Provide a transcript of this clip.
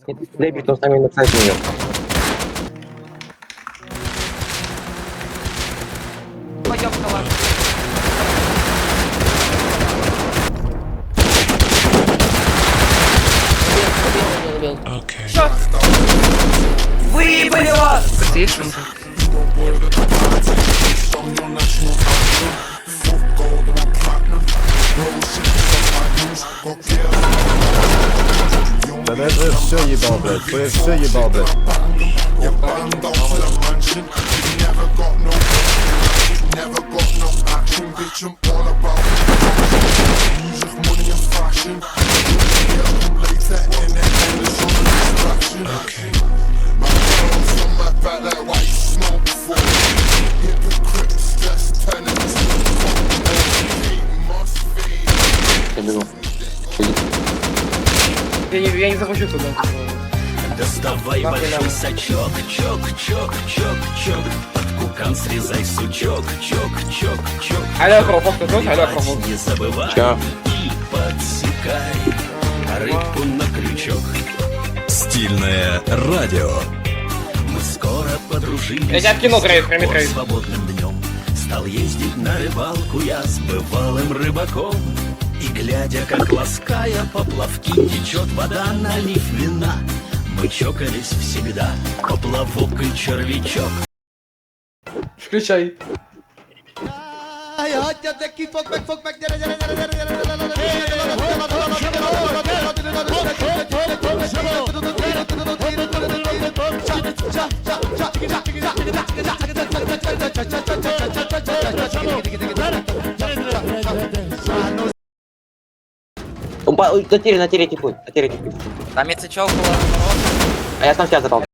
Дебют, он сами написать не умел. Пойдем в калаш. Okay. Что? Выебали вас! Тише. Да ну это все ебал, блядь, ты все ебал, блядь. Okay. Я бегу. Я не захочу туда. Доставай большой сачок, чок, чок, чок, чок. Под кукан срезай сучок, чок, чок, чок. Алло, Крофок, ты тоже? Алло, Крофок. Не забывай Чё? и подсекай рыбку на крючок. Стильное радио. Мы скоро подружились. Я тебя откинул, Трейд, прямо с Трейд. свободным днем. Стал ездить на рыбалку я с бывалым рыбаком. И глядя, как лаская поплавки, течет вода, налив вина. Мы чокались всегда, поплавок и червячок. Включай. Он на тире типу. Там яйцечок было. А я сам себя запал.